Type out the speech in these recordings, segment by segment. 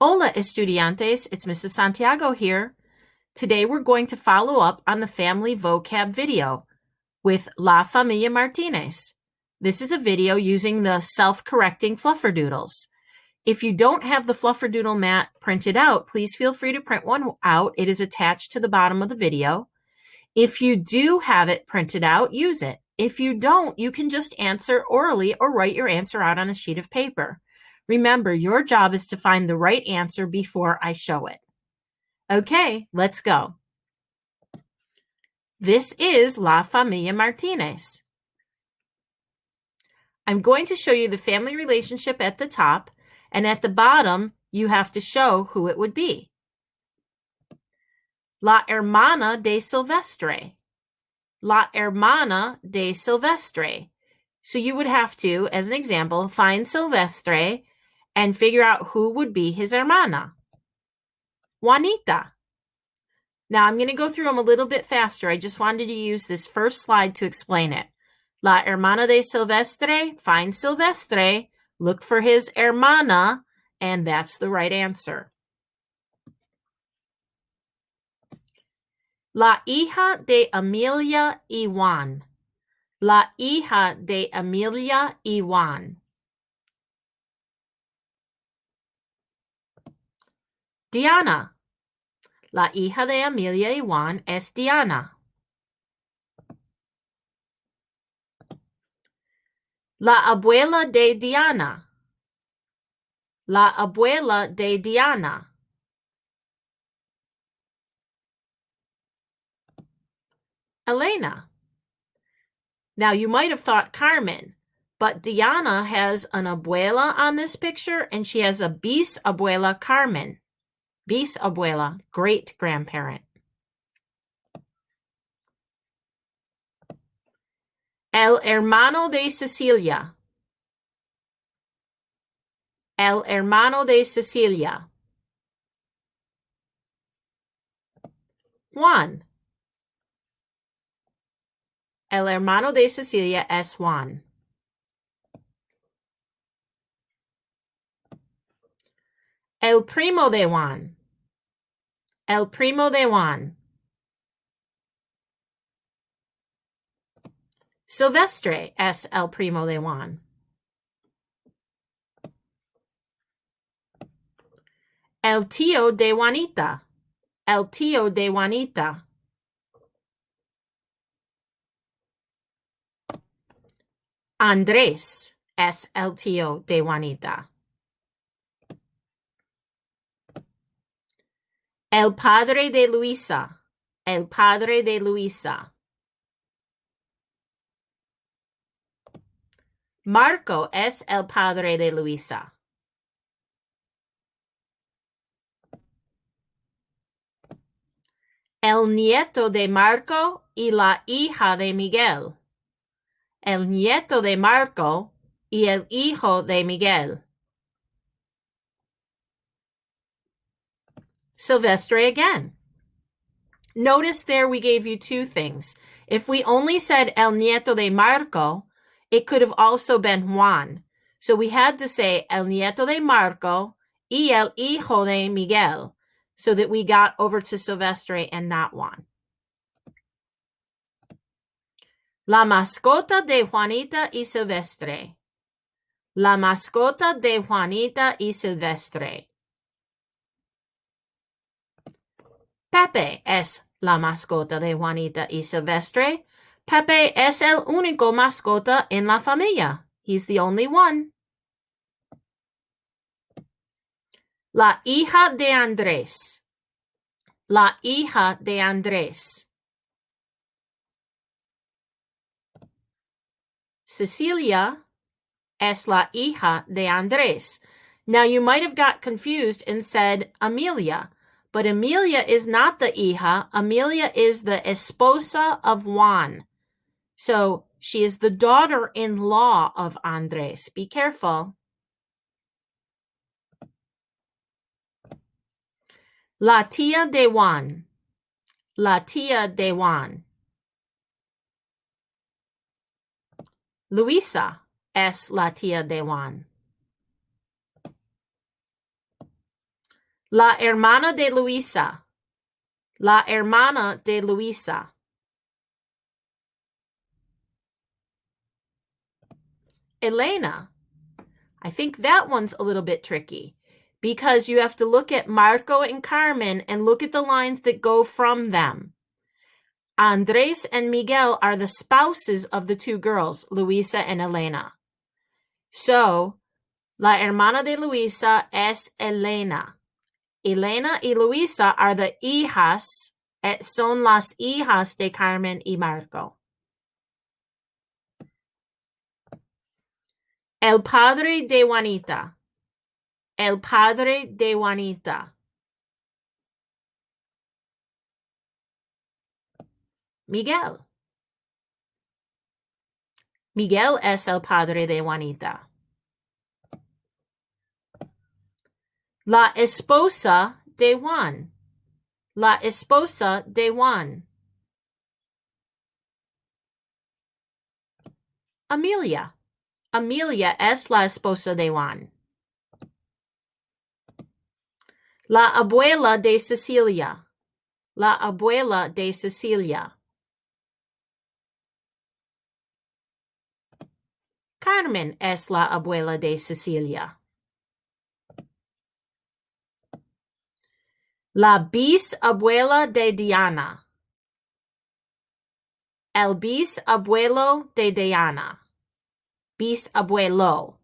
Hola, estudiantes. It's Mrs. Santiago here. Today we're going to follow up on the family vocab video with La Familia Martinez. This is a video using the self-correcting flufferdoodles. If you don't have the flufferdoodle mat printed out, please feel free to print one out. It is attached to the bottom of the video. If you do have it printed out, use it. If you don't, you can just answer orally or write your answer out on a sheet of paper. Remember, your job is to find the right answer before I show it. Okay, let's go. This is La Familia Martinez. I'm going to show you the family relationship at the top, and at the bottom, you have to show who it would be. La hermana de Silvestre. La hermana de Silvestre. So you would have to, as an example, find Silvestre and figure out who would be his hermana. Juanita. Now I'm going to go through them a little bit faster. I just wanted to use this first slide to explain it. La hermana de Silvestre, find Silvestre, look for his hermana, and that's the right answer. La hija de Emilia y Juan. La hija de Emilia y Juan. Diana. La hija de Emilia y Juan es Diana. La abuela de Diana. La abuela de Diana. Elena. Now, you might have thought Carmen, but Diana has an abuela on this picture, and she has a bisabuela Carmen. Bisabuela, great-grandparent. El hermano de Cecilia. El hermano de Cecilia. Juan. El hermano de Cecilia es Juan. El primo de Juan. El primo de Juan. Silvestre es el primo de Juan. El tío de Juanita. El tío de Juanita. Andrés es el tío de Juanita. El padre de Luisa. El padre de Luisa. Marco es el padre de Luisa. El nieto de Marco y la hija de Miguel. El nieto de Marco y el hijo de Miguel. Silvestre again. Notice there we gave you two things. If we only said el nieto de Marco, it could have also been Juan. So we had to say el nieto de Marco y el hijo de Miguel so that we got over to Silvestre and not Juan. La mascota de Juanita y Silvestre. La mascota de Juanita y Silvestre. Pepe es la mascota de Juanita y Silvestre. Pepe es el único mascota en la familia. He's the only one. La hija de Andrés. La hija de Andrés. Cecilia es la hija de Andrés. Now you might have got confused and said Amelia, but Amelia is not the hija. Amelia is the esposa of Juan. So she is the daughter-in-law of Andrés. Be careful. La tía de Juan. La tía de Juan. Luisa es la tía de Juan. La hermana de Luisa. La hermana de Luisa. Elena. I think that one's a little bit tricky because you have to look at Marco and Carmen and look at the lines that go from them. Andres and Miguel are the spouses of the two girls, Luisa and Elena. So, la hermana de Luisa es Elena. Elena y Luisa are the hijas, son las hijas de Carmen y Marco. El padre de Juanita. El padre de Juanita. Miguel. Miguel es el padre de Juanita. La esposa de Juan. La esposa de Juan. Amelia. Amelia es la esposa de Juan. La abuela de Cecilia. La abuela de Cecilia. Carmen es la abuela de Cecilia. La bisabuela de Diana. El bisabuelo de Diana. Bisabuelo.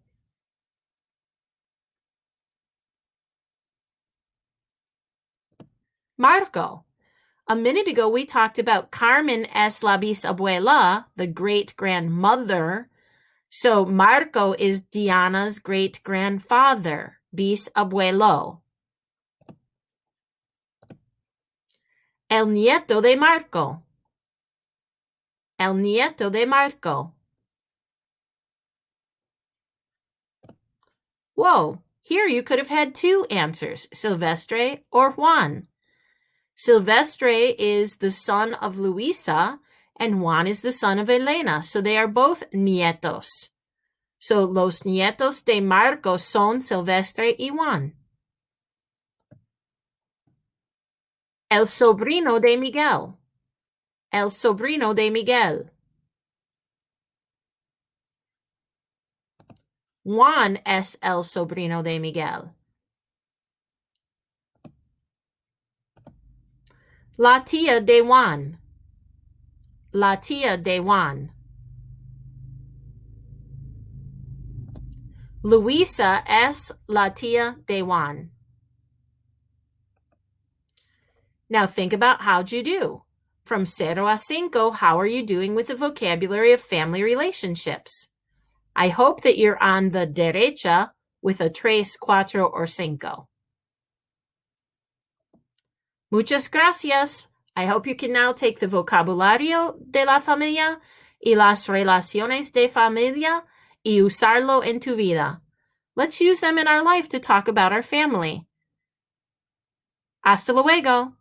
Marco. A minute ago, we talked about Carmen es la bisabuela, the great-grandmother. So Marco is Diana's great-grandfather, bisabuelo. El nieto de Marco. El nieto de Marco. Whoa, here you could have had two answers, Silvestre or Juan. Silvestre is the son of Luisa, and Juan is the son of Elena, so they are both nietos. So los nietos de Marco son Silvestre y Juan. El sobrino de Miguel. El sobrino de Miguel. Juan es el sobrino de Miguel. La tía de Juan. La tía de Juan. Luisa es la tía de Juan. Now think about how'd you do. From 0 a 5, how are you doing with the vocabulary of family relationships? I hope that you're on the derecha with a 3, 4, or 5. Muchas gracias. I hope you can now take the vocabulario de la familia y las relaciones de familia y usarlo en tu vida. Let's use them in our life to talk about our family. Hasta luego.